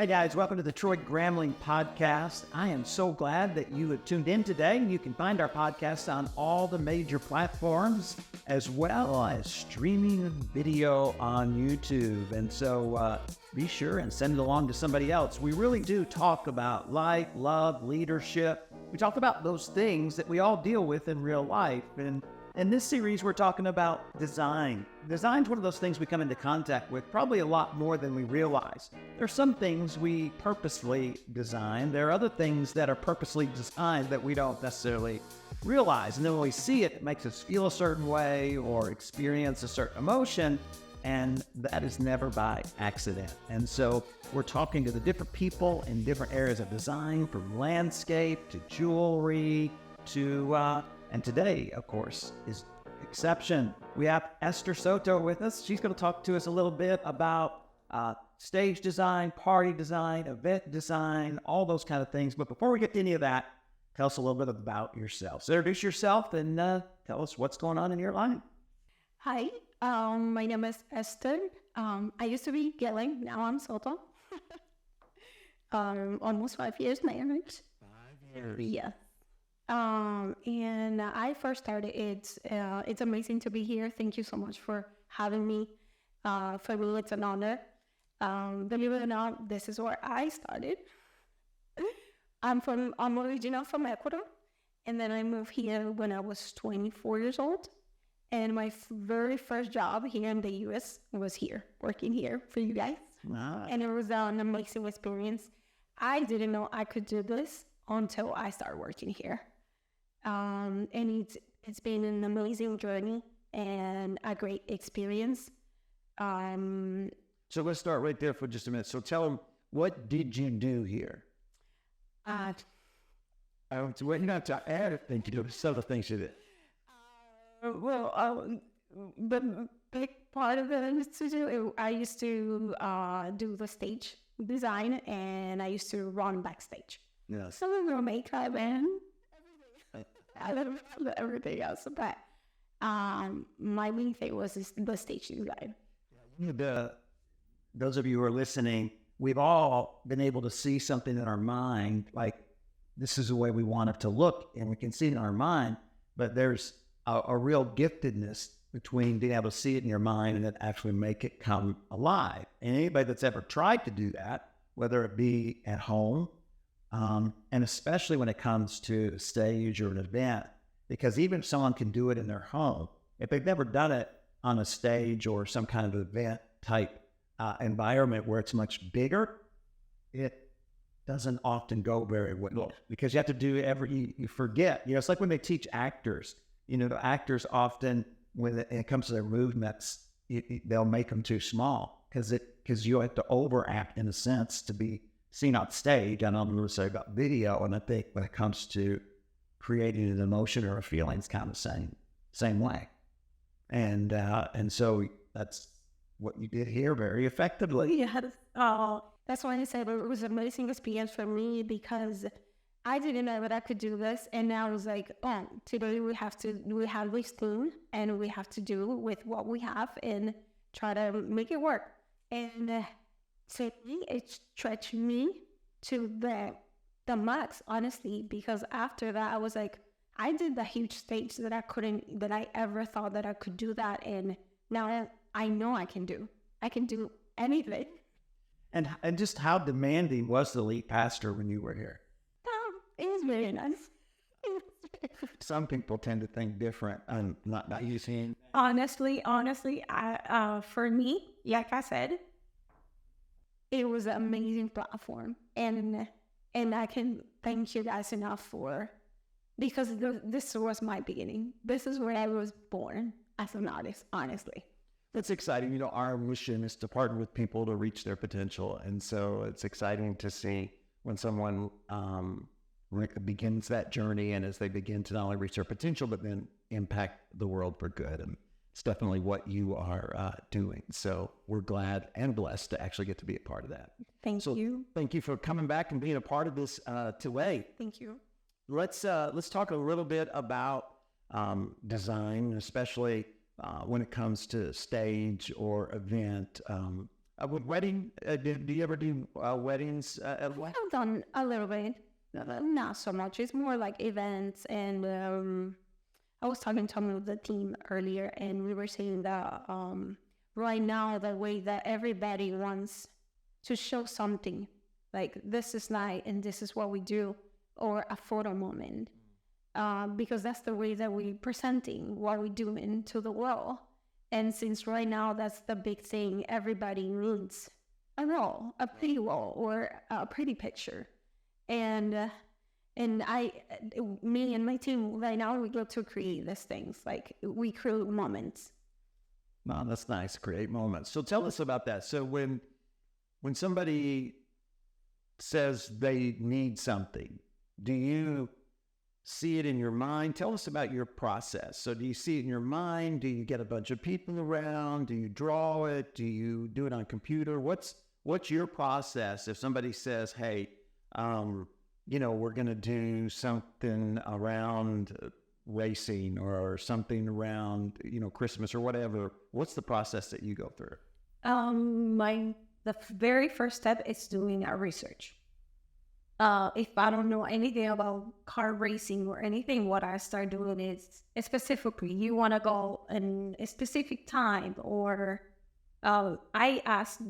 Hey guys, welcome to the Troy Gramling podcast. I am so glad that you have tuned in today. You can find our podcast on all the major platforms as well as streaming video on YouTube. And so be sure and send it along to somebody else. We really do talk about life, love, leadership. We talk about those things that we all deal with in real life. And in this series, we're talking about design. Design's one of those things we come into contact with probably a lot more than we realize. There are some things we purposely design. There are other things that are purposely designed that we don't necessarily realize. And then when we see it, it makes us feel a certain way or experience a certain emotion. And that is never by accident. And so we're talking to the different people in different areas of design, from landscape to jewelry to and today, of course, is exception. We have Esther Soto with us. She's going to talk to us a little bit about stage design, party design, event design, all those kind of things. But before we get to any of that, tell us a little bit about yourself. So introduce yourself and tell us what's going on in your life. Hi, my name is Esther. I used to be Gramling, now I'm Soto. Almost 5 years married. 5 years. Yeah. And I first started, it's amazing to be here. Thank you so much for having me. For me, it's an honor. Believe it or not, this is where I started. I'm original from Ecuador, and then I moved here when I was 24 years old. And my very first job here in the U.S. was here, working here for you guys. Wow. And it was an amazing experience. I didn't know I could do this until I started working here. And it's been an amazing journey and a great experience. So let's start right there for just a minute. So tell them, what did you do here? You don't have to add a thing to do, some of the things you did. The big part of it is to do. I used to do the stage design, and I used to run backstage. Yes. Some of the makeup and everything else, but my main thing was the stage design. Those of you who are listening, we've all been able to see something in our mind, like this is the way we want it to look, and we can see it in our mind, but there's a real giftedness between being able to see it in your mind and then actually make it come alive. And anybody that's ever tried to do that, whether it be at home, and especially when it comes to a stage or an event, because even if someone can do it in their home, if they've never done it on a stage or some kind of event type environment where it's much bigger, it doesn't often go very well because you have to do you forget. It's like when they teach actors. The actors often, when it comes to their movements, they'll make them too small because you have to overact in a sense to be seen on stage. I don't know what to say about video, and I think when it comes to creating an emotion or a feeling, it's kind of the same way. And so that's what you did here very effectively. Yeah, that's why I said it was an amazing experience for me because I didn't know that I could do this, and now I was like, oh, today we have this thing, and we have to do with what we have and try to make it work. And so it stretched me to the max, honestly, because after that I was like, I did the huge stage that I ever thought that I could do that, and now I know I can do anything. And just how demanding was the lead pastor when you were here? It was very nice. Some people tend to think different. I'm not using. Honestly, for me, like I said, it was an amazing platform, and I can thank you guys enough because this was my beginning. This is where I was born as an artist, honestly. That's exciting. Our mission is to partner with people to reach their potential, and so it's exciting to see when someone begins that journey, and as they begin to not only reach their potential, but then impact the world for good. And it's definitely what you are doing. So we're glad and blessed to actually get to be a part of that. Thank you. Thank you for coming back and being a part of this today. Thank you. Let's talk a little bit about design, especially when it comes to stage or event. With wedding, do you ever do weddings? At what? I've done a little bit, not so much. It's more like events. And I was talking to some of the team earlier, and we were saying that right now, the way that everybody wants to show something, like this is night and this is what we do, or a photo moment, because that's the way that we're presenting what we do into the world. And since right now that's the big thing, everybody needs a role, a pretty role, or a pretty picture. And me and my team right now, we go to create these things. Like we create moments. Wow, that's nice. Create moments. So tell us about that. So when somebody says they need something, do you see it in your mind? Tell us about your process. So do you see it in your mind? Do you get a bunch of people around? Do you draw it? Do you do it on a computer? What's your process if somebody says, hey, we're going to do something around racing or something around, Christmas or whatever? What's the process that you go through? The very first step is doing our research. If I don't know anything about car racing or anything, what I start doing is specifically, you want to go in a specific time, or I ask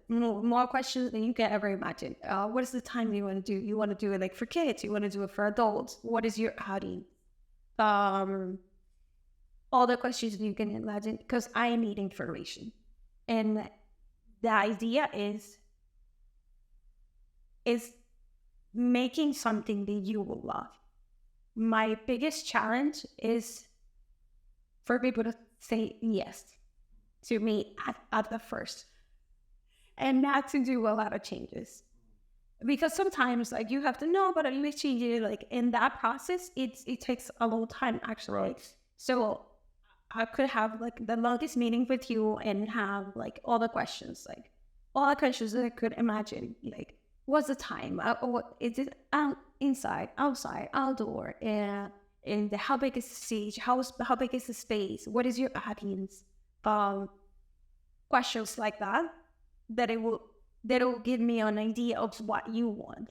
more questions than you can ever imagine. What is the time you want to do? You want to do it like for kids? You want to do it for adults? What is your audience? All the questions you can imagine, because I need information. And the idea is making something that you will love. My biggest challenge is for people to say yes to me at the first, and not to do a lot of changes. Because sometimes like you have to know, but you change it, like in that process, it takes a long time actually. Right. So I could have like the longest meeting with you and have like all the questions that I could imagine, like what's the time? What is it? Inside, outside, outdoor, and how big is the stage? How big is the space? What is your audience? Questions like that it will give me an idea of what you want.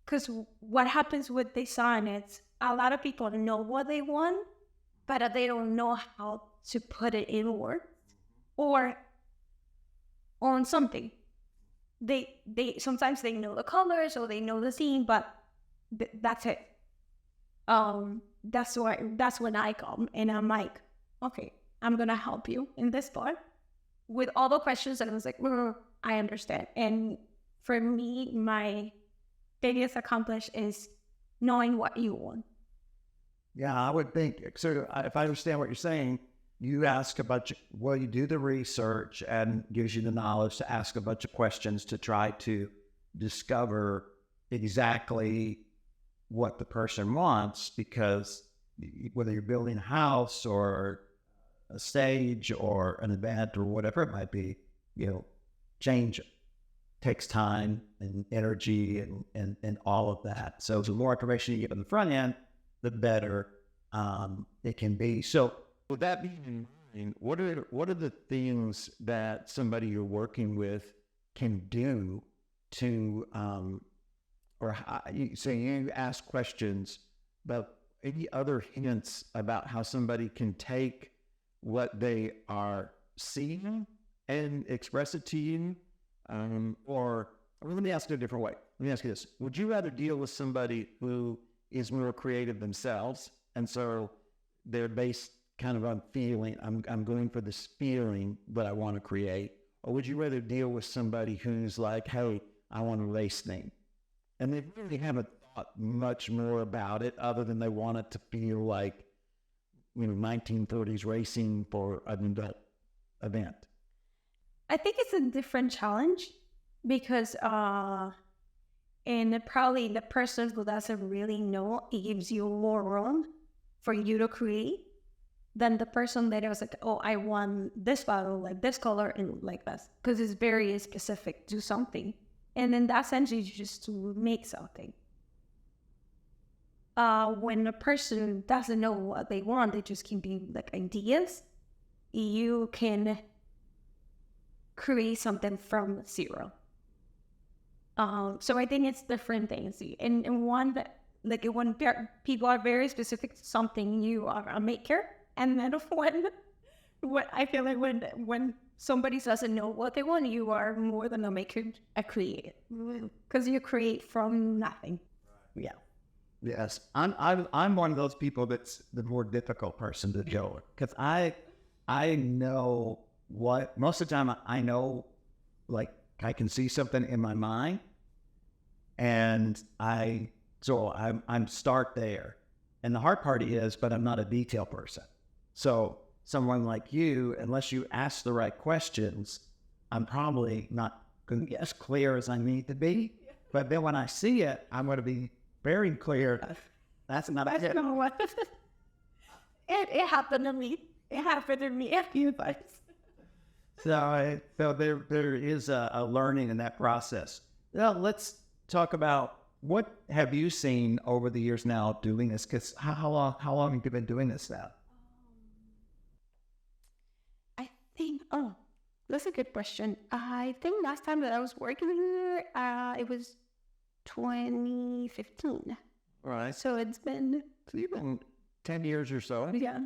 Because what happens with design is a lot of people know what they want, but they don't know how to put it in words or on something. They sometimes they know the colors or they know the theme, but that's it. That's when I come and I'm like, okay, I'm gonna help you in this part with all the questions. And I was like, I understand. And for me, my biggest accomplishment is knowing what you want. Yeah, I would think. So if I understand what you're saying, you ask you do the research and gives you the knowledge to ask a bunch of questions to try to discover exactly what the person wants, because whether you're building a house or a stage or an event or whatever it might be, change takes time and energy and all of that. So the more information you get on the front end, the better it can be. So with that being in mind, what are the things that somebody you're working with can do to, you ask questions, but any other hints about how somebody can take what they are seeing and express it to you? Or let me ask it a different way. Let me ask you this. Would you rather deal with somebody who is more creative themselves, and so they're based kind of on feeling, I'm going for this feeling that I want to create? Or would you rather deal with somebody who's like, hey, I want a race thing, and they really haven't thought much more about it other than they want it to feel like 1930s racing for an adult event? I think it's a different challenge because and probably the person who doesn't really know, it gives you more room for you to create than the person that was like, oh, I want this bottle, like this color and like this, because it's very specific to something. And in that sense, you just to make something. When a person doesn't know what they want, they just keep being like ideas. You can create something from zero. So I think it's different things. And one that, like, when people are very specific to something, you are a maker. And then when I feel like when somebody doesn't know what they want, you are more than a maker, a creator, because you create from nothing. Yeah. Yes, I'm one of those people that's the more difficult person to deal with, because I know what most of the time I know, like I can see something in my mind, and I'm start there, and the hard part is, but I'm not a detail person, so someone like you, unless you ask the right questions, I'm probably not going to get as clear as I need to be. But then when I see it, I'm going to be very clear. That's not it. It happened to me. It happened to me a few times. So there is a learning in that process. Now, let's talk about what have you seen over the years now doing this? Because how long have you been doing this now? I think, that's a good question. I think last time that I was working here, it was 2015. Right. So it's been... So you've been 10 years or so. Yeah.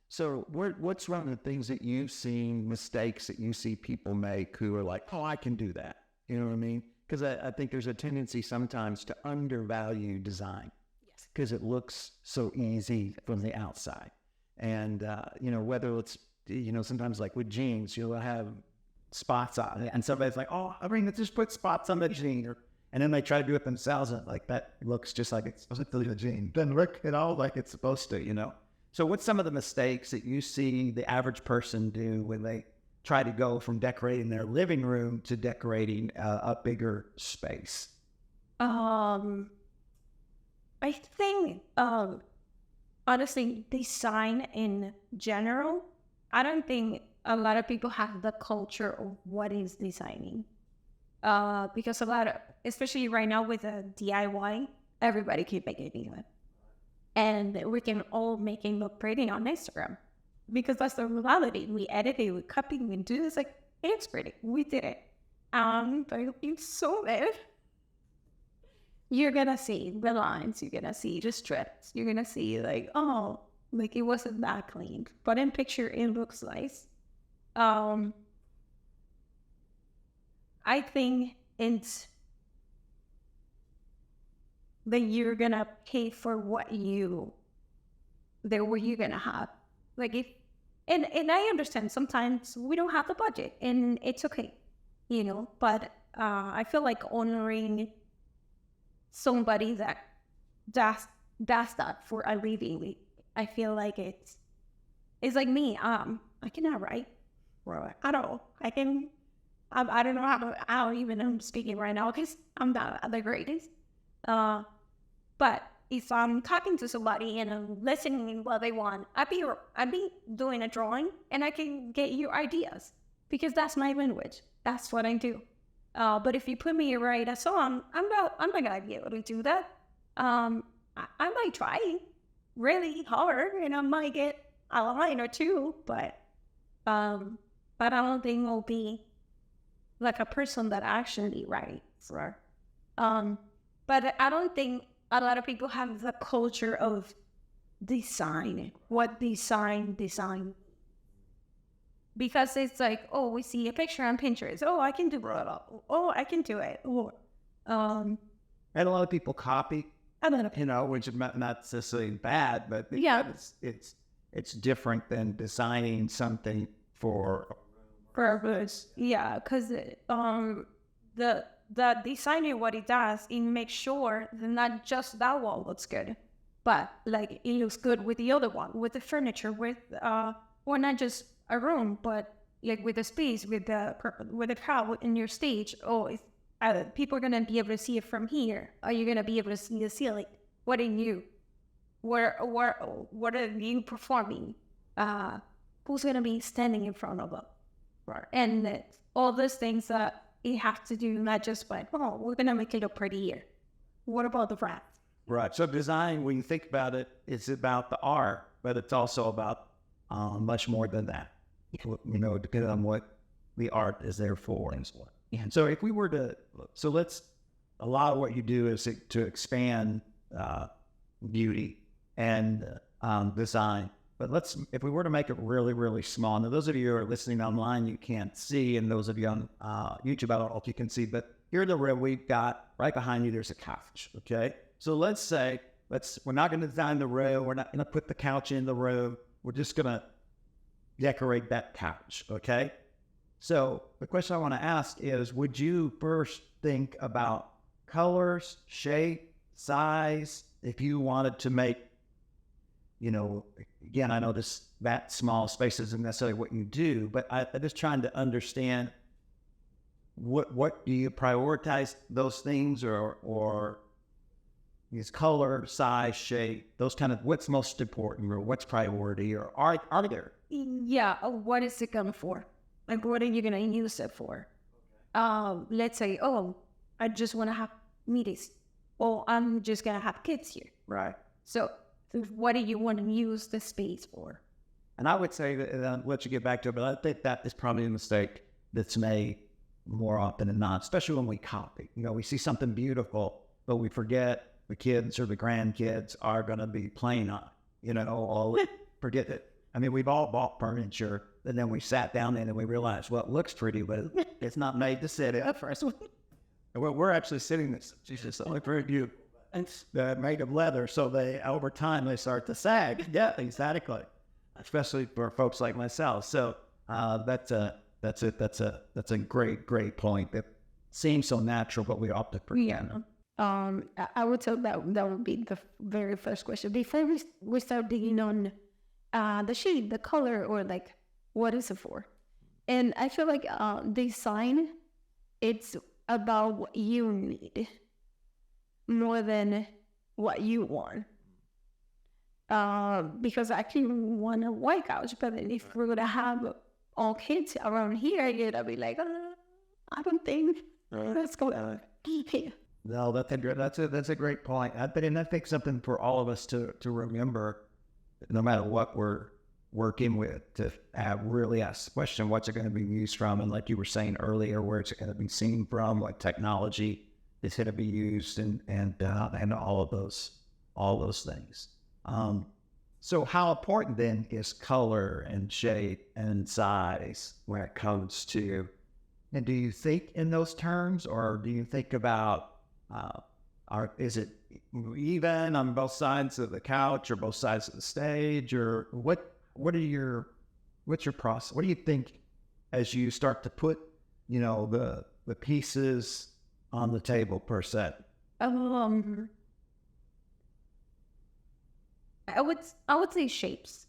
So what's one of the things that you've seen, mistakes that you see people make who are like, oh, I can do that. You know what I mean? Because I think there's a tendency sometimes to undervalue design. Yes. Because it looks so easy from the outside. And, whether it's, sometimes like with jeans, you'll have spots on it. And somebody's like, oh, I mean, let's just put spots on the jean. And then they try to do it themselves. And like, that looks just like it's supposed to be a jean. Doesn't look at all like it's supposed to, So what's some of the mistakes that you see the average person do when they try to go from decorating their living room to decorating a bigger space? I think, honestly, design in general, I don't think a lot of people have the culture of what is designing. Because especially right now with a DIY, everybody can make anything. And we can all make it look pretty on Instagram. Because that's the reality. We edit it, we copy, we do this, like, it's pretty. We did it. But it's so bad. You're gonna see the lines, you're gonna see the strips, you're gonna see like, oh, like it wasn't that clean. But in picture, it looks nice. I think it's that you're gonna pay for what you're gonna have. Like and I understand sometimes we don't have the budget and it's okay, but I feel like honoring somebody that does that for a living, I feel like it's like me. I cannot write. I don't know. I don't know how even I'm speaking right now because I'm not the greatest. But if I'm talking to somebody and I'm listening what they want, I'd be doing a drawing and I can get you ideas because that's my language. That's what I do. But if you put me to write a song, I'm not gonna be able to do that. I might try really hard and I might get a line or two, but I don't think I'll be like a person that actually writes. Right. But I don't think a lot of people have the culture of design. What design? Because it's like, oh, we see a picture on Pinterest. Oh, I can do it. Oh, I can do it. And a lot of people copy. Which is not necessarily bad, but it's different than designing something for purpose. Yeah, because the designer, what it does, it makes sure that not just that wall looks good, but like it looks good with the other one, with the furniture, with or not just a room, but like with the space, with the crowd in your stage. Oh, people are gonna be able to see it from here. Are you gonna be able to see the ceiling? What are you? What are you performing? Who's gonna be standing in front of them? Right. And all those things that you have to do, not just like, oh, we're gonna make it look pretty here. What about the front? Right. So design, when you think about it, it's about the art, but it's also about much more than that. Depending on what the art is there for. And so if we were to, a lot of what you do is to expand beauty and design. But if we were to make it really, really small, now those of you who are listening online, you can't see, and those of you on YouTube, I don't know if you can see, but here in the room, we've got, right behind you, there's a couch, okay? So let's say, we're not going to design the room, we're not going to put the couch in the room, we're just going to decorate that couch, okay? So the question I want to ask is, would you first think about colors, shape, size, if you wanted to make, again, I know that small space isn't necessarily what you do, but I'm just trying to understand what do you prioritize those things or is color, size, shape, those kind of, what's most important or what's priority, or are there? Yeah, what is it going for? Like, what are you going to use it for? Let's say, I just want to have meetings, or I'm just going to have kids here. Right. So what do you want to use the space for? And I would say that, I'll let you get back to it, but I think that is probably a mistake that's made more often than not, especially when we copy. We see something beautiful, but we forget the kids or the grandkids are going to be playing on it, or forget it. I mean, we've all bought furniture, and then we sat down in and we realized, well, it looks pretty, but it's not made to sit in. First, we're actually sitting this. Jesus, only very beautiful. It's made of leather, so over time they start to sag. Yeah, exactly. Especially for folks like myself. So that's a great point. That seems so natural, but we often forget. Yeah. I would say that would be the very first question before we start digging on the shade, the color, or like what is it for. And I feel like design, it's about what you need more than what you want. Because I can want a white couch, but if we're gonna have all kids around here, you're gonna be like, I don't think that's going here. No, that's a great point. And I think something for all of us to remember, no matter what we're working with, to really ask the question, what's it going to be used from? And like you were saying earlier, where it's going to be seen from, like technology is going to be used, and all of those things. So how important then is color and shape and size when it comes to, and do you think in those terms, or do you think about, is it even on both sides of the couch or both sides of the stage, or what's your process? What do you think as you start to put, the pieces on the table per se? I would say shapes.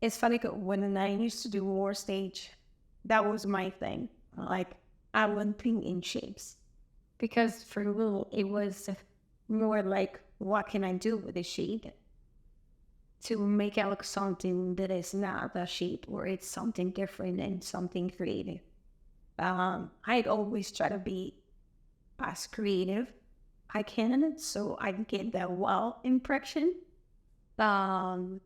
It's funny, when I used to do more stage, that was my thing. Like, I would think in shapes, because for me it was more like, what can I do with a shape to make it look something that is not a shape, or it's something different and something creative. I'd always try to be as creative I can, so I can get that wow impression. So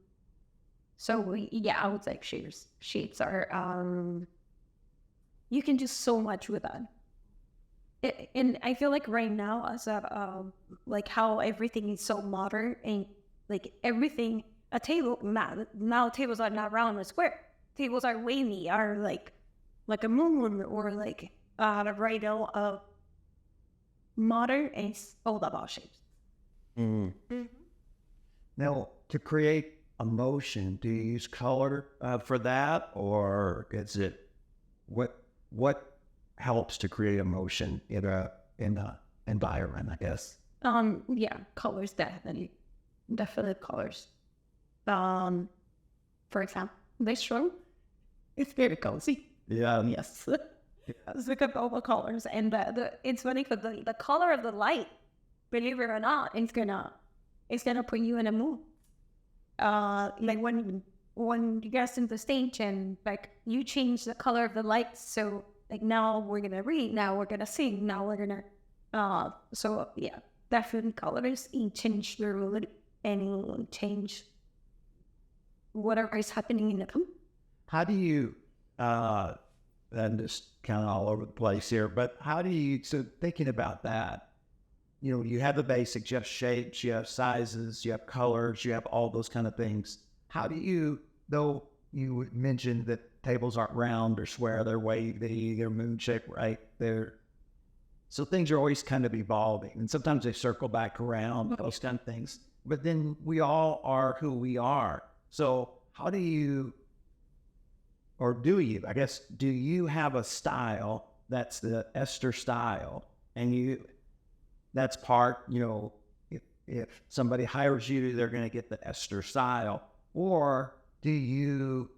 yeah, I would say shapes. Shapes are you can do so much with that. And I feel like right now, as like how everything is so modern, and like everything, a table now tables are not round or square. Tables are wavy, are like a moon, or like right now modern is all about shapes. Mm-hmm. Now, to create emotion, do you use color for that, or is it what helps to create emotion in a environment, I guess? Yeah, colors, definitely colors. For example, this room, it's very cozy. Yeah. Yes. Look at all the colors, and it's funny because the color of the light, believe it or not, it's gonna put you in a mood. Like when you get into the stage and like you change the color of the lights, so like now we're gonna read, now we're gonna sing, now we're gonna so yeah, definitely colors change your mood and change whatever is happening in the room. how do you, and just kind of all over the place here, but how do you, so thinking about that, you know, you have the basics, you have shapes, you have sizes, you have colors, you have all those kind of things. How do you, though you mentioned that tables aren't round or square, they're wavy, they're moon shaped, right? So things are always kind of evolving, and sometimes they circle back around, those kind of things. But then we all are who we are. So how do you, or do you, I guess, do you have a style that's the Esther style, and that's part, you know, if somebody hires you, they're going to get the Esther style, or do you,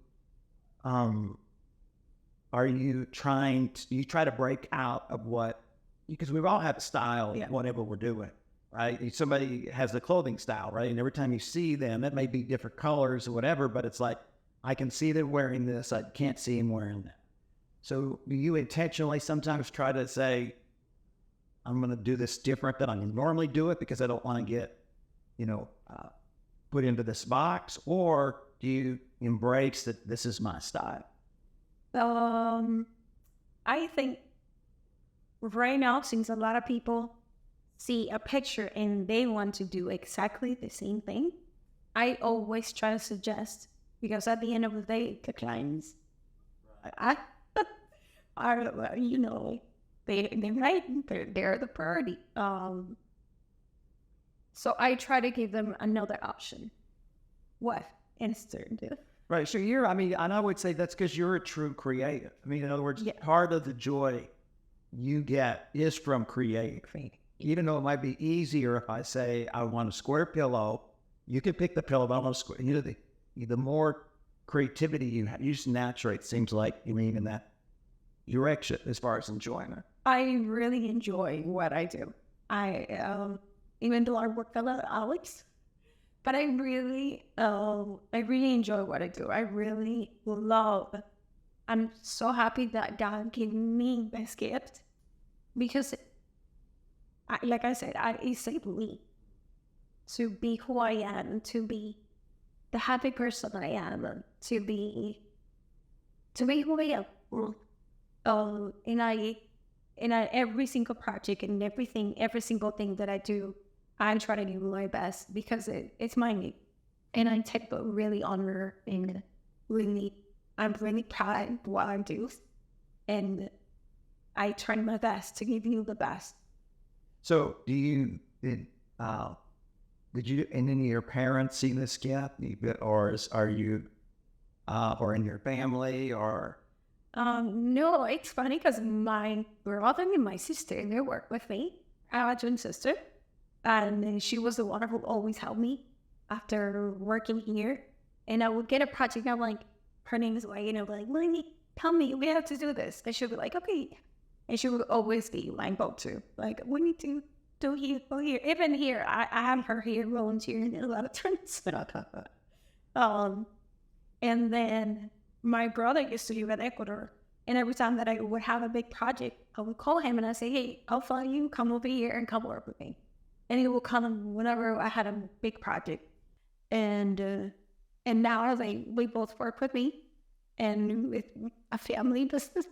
are you trying to, you try to break out of what, because we've all had a style in whatever we're doing, right? Somebody has a clothing style, right? And every time you see them, it may be different colors or whatever, but it's like, I can see them wearing this, I can't see them wearing that. So do you intentionally sometimes try to say, I'm going to do this different than I normally do it because I don't want to get, you know, put into this box? Or do you embrace that this is my style? I think right now, since a lot of people see a picture and they want to do exactly the same thing, I always try to suggest, because at the end of the day, the clients are, you know, they're the party. So I try to give them another option. What Esther do? Right. So I mean, and I would say that's because you're a true creative. I mean, in other words, part of the joy you get is from creating. Even though it might be easier if I say, I want a square pillow, you can pick the pillow, but I want a square. You know, the more creativity you have, you just naturally, it seems like you mean in that direction as far as enjoyment. I really enjoy what I do. Even though I work a lot of hours, but I really enjoy what I do. I really love. I'm so happy that God gave me this gift, because, like I said, it saved me to be who I am, to be the happy person I am, to be who I am. And every single project and every single thing that I do, I try to do my best because it's my name. And I take the really honor and I'm really proud of what I do. And I try my best to give you the best. So did you, and any of your parents see this gift, or are you, or in your family, or? No, it's funny because my brother and my sister, they work with me. I have a twin sister, and she was the one who always helped me after working here. And I would get a project, I'm like, her name is Wayne, and I'm like, Lenny, tell me, we have to do this. And she'll be like, okay. And she would always be my go-to. Like, we need to do here, go here. Even here, I have her here volunteering in a lot of turns. And then my brother used to live in Ecuador. And every time that I would have a big project, I would call him and I say, hey, I'll fly you, come over here and come work with me. And he will come whenever I had a big project. And now we both work with me and with a family business.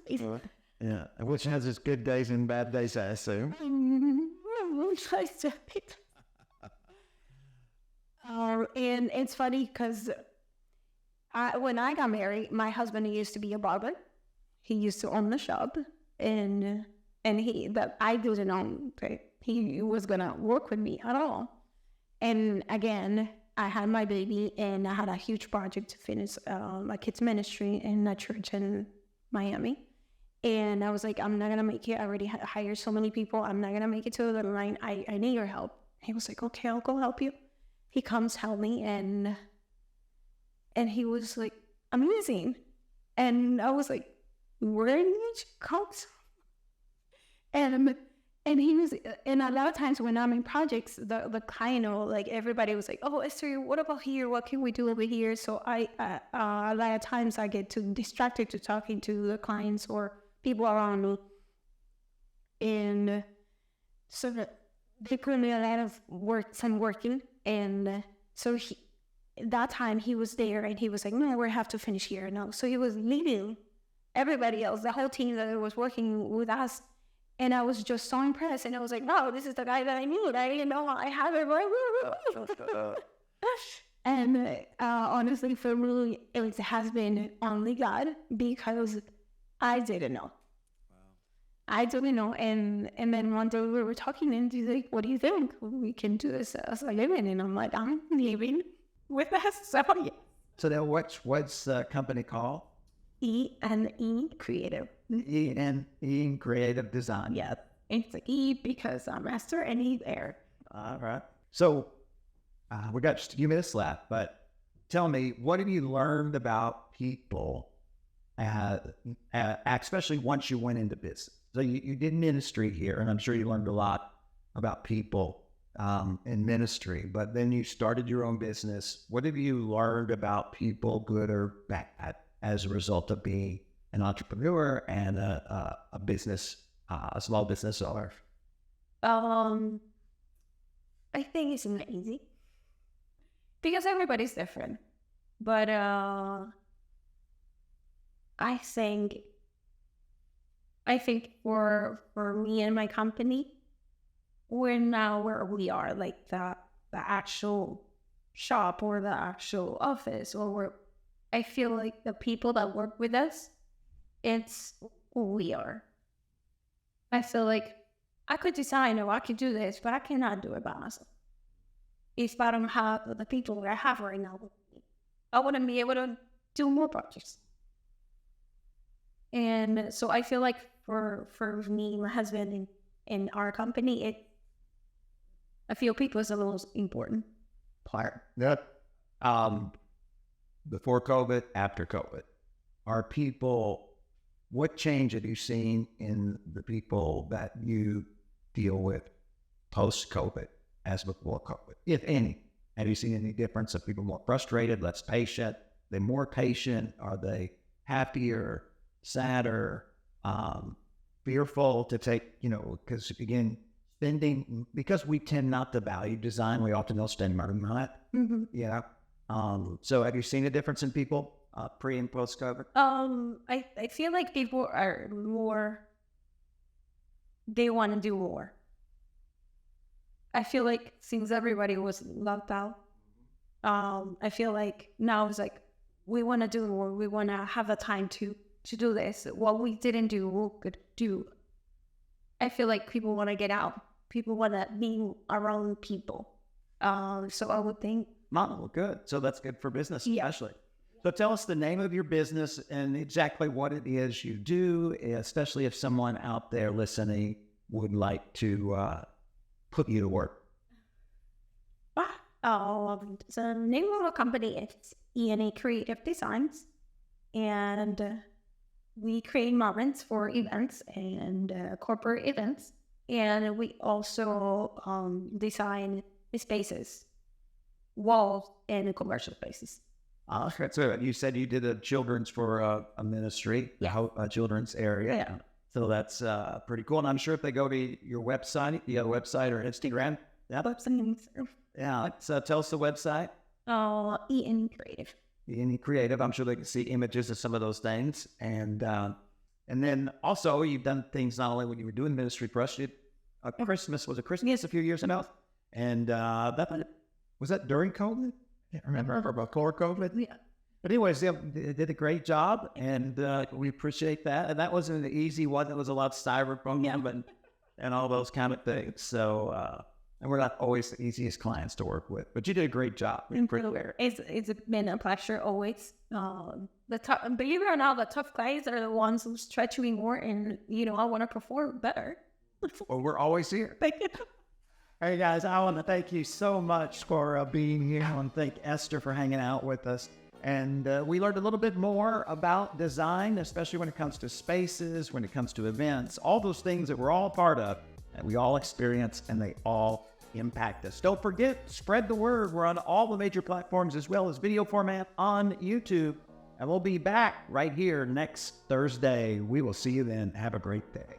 Yeah, which has its good days and bad days, I assume. And it's funny because when I got married, my husband used to be a barber. He used to own the shop, but I didn't know that he was gonna work with me at all. And again, I had my baby, and I had a huge project to finish my kids' ministry in a church in Miami. And I was like, I'm not gonna make it. I already hired so many people. I'm not gonna make it to the line. I need your help. He was like, okay, I'll go help you. He comes help me, and he was like, amazing. And I was like, where did you come from? And he was, and a lot of times when I'm in projects, the client, like everybody was like, oh, Esther, what about here? What can we do over here? So a lot of times I get too distracted to talking to the clients or people around me. And so they put me a lot of work, some working. And so that time he was there and he was like, no, we have to finish here. No. So he was leaving everybody else, the whole team that was working with us. And I was just so impressed. And I was like, no, this is the guy that I knew. I have it right. And honestly, for me, it has been only God, because I didn't know. I didn't know. And then one day we were talking and he's like, what do you think? We can do this as a living. And I'm like, I'm leaving with us. So, yeah. So then what's the company called? E&E Creative. E&E Creative Design. Yeah. It's E because I'm Esther and E there. All right. So we got just a few minutes left, but tell me, what have you learned about people, especially once you went into business? So you did ministry here, and I'm sure you learned a lot about people in ministry, but then you started your own business. What have you learned about people, good or bad, as a result of being an entrepreneur and a small business owner? I think it's not easy because everybody's different, but I think for me and my company, we're now where we are, like the actual shop or the actual office, I feel like the people that work with us, it's who we are. I feel like I could design or I could do this, but I cannot do it by myself. If I don't have the people that I have right now, I wouldn't be able to do more projects. And so I feel like for me, my husband, and our company, I feel people is the most important part. That before COVID, after COVID, are people, what change have you seen in the people that you deal with post-COVID as before COVID, if any? Have you seen any difference? Are people more frustrated, less patient? They're more patient? Are they happier, sadder, fearful to take, because again, spending, because we tend not to value design, we often don't spend money on it. Mm-hmm. Yeah. So have you seen a difference in people pre and post COVID? I feel like people are more, they want to do more. I feel like since everybody was locked out, I feel like now it's like, we want to do more. We want to have the time to do this. What we didn't do, we could do. I feel like people want to get out. People want to be around people. So I would think. Well, good. So that's good for business, especially. So tell us the name of your business and exactly what it is you do, especially if someone out there listening would like to put you to work. The name of our company is E&E Creative Designs, and we create moments for events and corporate events, and we also design spaces, walls, and commercial spaces. So you said you did a children's for a ministry, a children's area. Yeah. So that's pretty cool. And I'm sure if they go to your website, you have a website or Instagram. Yeah. So tell us the website. E&E Creative. E&E Creative. I'm sure they can see images of some of those things. And then also you've done things not only when you were doing ministry for us, Christmas a few years ago. And was that during COVID? I can't remember, before COVID. Yeah. But anyways, they did a great job, and we appreciate that. And that wasn't an easy one. That was a lot of styrofoam and all those kind of things. So, and we're not always the easiest clients to work with, but you did a great job. It's been a pleasure always. Believe it or not, the tough guys are the ones who stretch me more, and I want to perform better. Well, we're always here. Thank you. Hey guys, I want to thank you so much for being here. I want to thank Esther for hanging out with us. And we learned a little bit more about design, especially when it comes to spaces, when it comes to events, all those things that we're all part of, that we all experience, and they all impact us. Don't forget, spread the word. We're on all the major platforms as well as video format on YouTube. And we'll be back right here next Thursday. We will see you then. Have a great day.